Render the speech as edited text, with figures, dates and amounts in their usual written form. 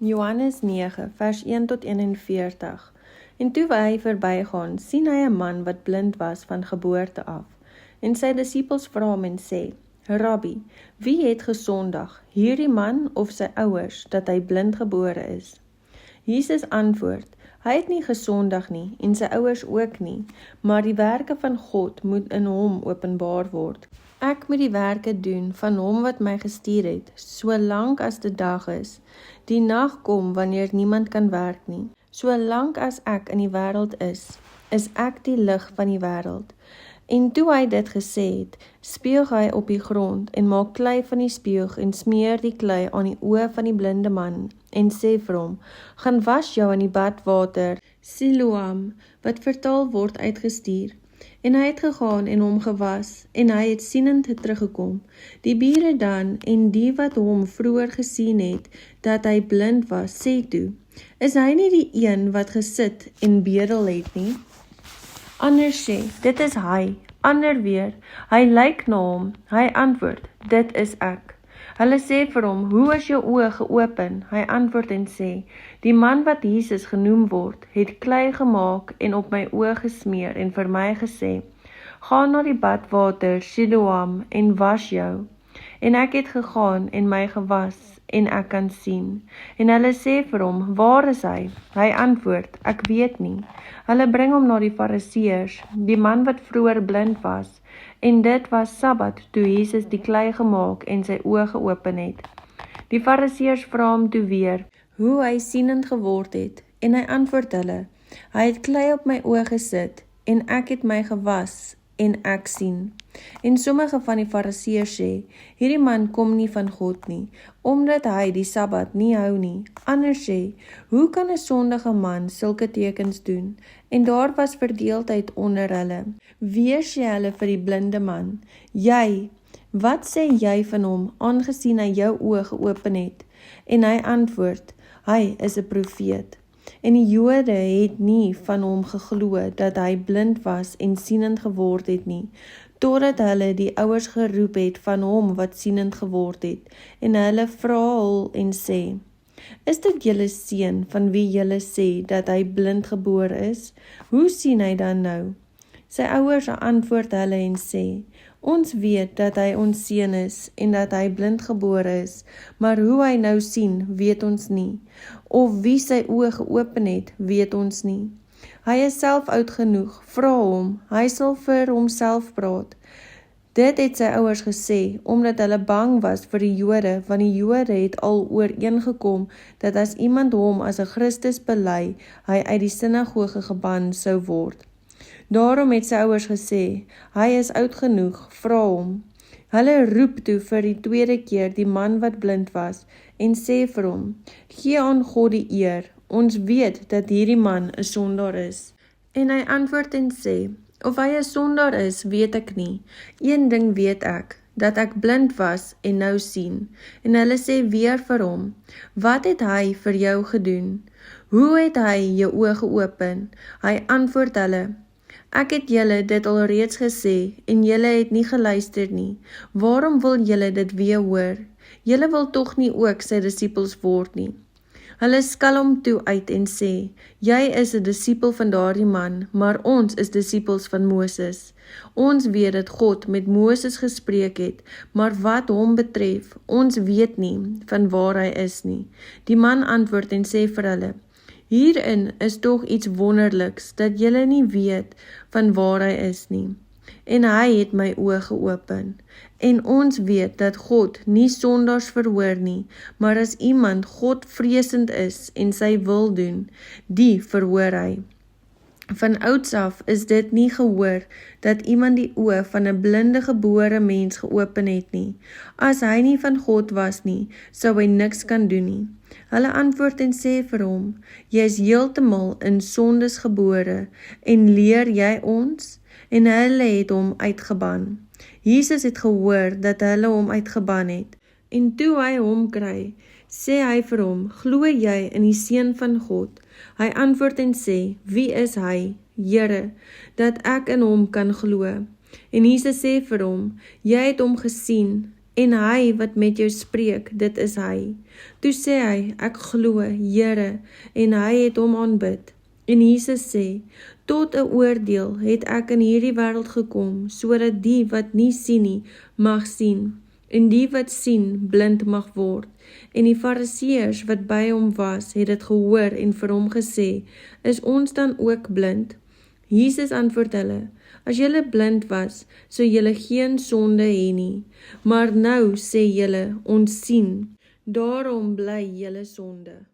Johannes 9, vers 1 tot 41. En toe hy verbygaan, sien hy 'n man wat blind was van geboorte af. En sy disippels vra hom en sê, Rabbi, wie het gesondig, hierdie man of sy ouers, dat hy blind gebore is? Jesus antwoord, hy het nie gesondig nie, en sy ouers ook nie, maar die werke van God moet in hom openbaar word. Ek moet die werke doen van hom wat my gestuur het, solank as die dag is. Die nag kom wanneer niemand kan werk nie. Solank as ek in die wêreld is ek die lig van die wêreld. En toe hy dit gesê het, speug hy op die grond en maak klei van die speug en smeer die klei aan die oë van die blinde man en sê vir hom, gaan was jou in die badwater, Siloam, wat vertaal word uitgestuur. En hy het gegaan en hom gewas, en hy het sienend teruggekom. Die bure dan, en die wat hom vroeër gesien het, dat hy blind was, sê toe, is hy nie die een wat gesit en bedel het nie? Ander sê, dit is hy. Ander weer, hy lyk na hom. Hy antwoord, dit is ek. Hulle sê vir hom, hoe is jou oë geopen? Hy antwoord en sê, die man wat Jesus genoem word, het klei gemaak en op my oë gesmeer en vir my gesê, ga na die badwater Siloam en was jou. En ek het gegaan en my gewas en ek kan sien. En hulle sê vir hom, waar is hy? Hy antwoord, ek weet nie. Hulle bring hom na die Fariseërs, die man wat vroeër blind was, en dit was Sabbat toe Jesus die klei gemaak en sy oë geopen het. Die Fariseërs vra hom toe weer, hoe hy sienend geword het, en hy antwoord hulle, hy het klei op my oë gesit, en ek het my gewas, en ek sien. En sommige van die Fariseërs sê, hierdie man kom nie van God nie, omdat hy die Sabbat nie hou nie. Ander sê, hoe kan 'n sondige man sulke tekens doen? En daar was verdeeldheid onder hulle. Weer sê hulle vir die blinde man, jy, wat sê jy van hom, aangesien hy jou oë geopen het? En hy antwoord, hy is 'n profeet. En die Jode het nie van hom geglo dat hy blind was en sienend geword het nie, totdat hulle die ouers geroep het van hom wat sienend geword het, en hulle vra hul en sê, is dit julle seun van wie julle sê dat hy blind gebore is? Hoe sien hy dan nou? Sy ouers antwoord hulle en sê, ons weet dat hy ons seun is en dat hy blind gebore is, maar hoe hy nou sien, weet ons nie. Of wie sy oë geopen het, weet ons nie. Hy is self oud genoeg, vra hom, hy sal vir homself praat. Dit het sy ouers gesê, omdat hulle bang was vir die Jode, want die Jode het al ooreengekom, dat as iemand hom as 'n Christus bely, hy uit die sinagoge geban sou word. Daarom het sy ouers gesê, hy is oud genoeg, vra hom. Hulle roep toe vir die tweede keer die man wat blind was, en sê vir hom, gee aan God die eer, ons weet dat hierdie man 'n sondaar is. En hy antwoord en sê, of hy 'n sondaar is, weet ek nie. Een ding weet ek, dat ek blind was en nou sien. En hulle sê weer vir hom, wat het hy vir jou gedoen? Hoe het hy jou oë geopen? Hy antwoord hulle, ek het julle dit al reeds gesê, en julle het nie geluister nie. Waarom wil julle dit weer hoor? Julle wil tog nie ook sy disippels word nie. Hulle skel hom toe uit en sê, jy is 'n disipel van daardie man, maar ons is disippels van Moses. Ons weet dat God met Moses gespreek het, maar wat hom betref, ons weet nie van waar hy is nie. Die man antwoord en sê vir hulle, hierin is tog iets wonderliks, dat julle nie weet van waar hy is nie. En hy het my oë geopen. En ons weet dat God nie sondaars verhoor nie, maar as iemand God vreesend is en sy wil doen, die verhoor hy. Van ouds af is dit nie gehoor, dat iemand die oë van 'n blinde gebore mens geopen het nie. As hy nie van God was nie, sou hy niks kan doen nie. Hulle antwoord en sê vir hom, jy is heeltemal in sondes gebore, en leer jy ons? En hulle het hom uitgeban. Jesus het gehoor dat hulle hom uitgeban het, en toe hy hom kry, sê hy vir hom, glo jy in die Seun van God? Hy antwoord en sê, wie is hy, Here, dat ek in hom kan glo? En Jesus sê vir hom, jy het hom gesien, en hy wat met jou spreek, dit is hy. Toe sê hy, ek glo, Here, en hy het hom aanbid. En Jesus sê, tot 'n oordeel het ek in hierdie wêreld gekom, sodat die wat nie sien nie, mag sien, en die wat sien, blind mag word. En die Fariseërs wat by hom was, het dit gehoor en vir hom gesê, is ons dan ook blind? Jesus antwoord hulle, as julle blind was, sou julle geen sonde hê nie, maar nou sê julle, ons sien, daarom bly julle sonde.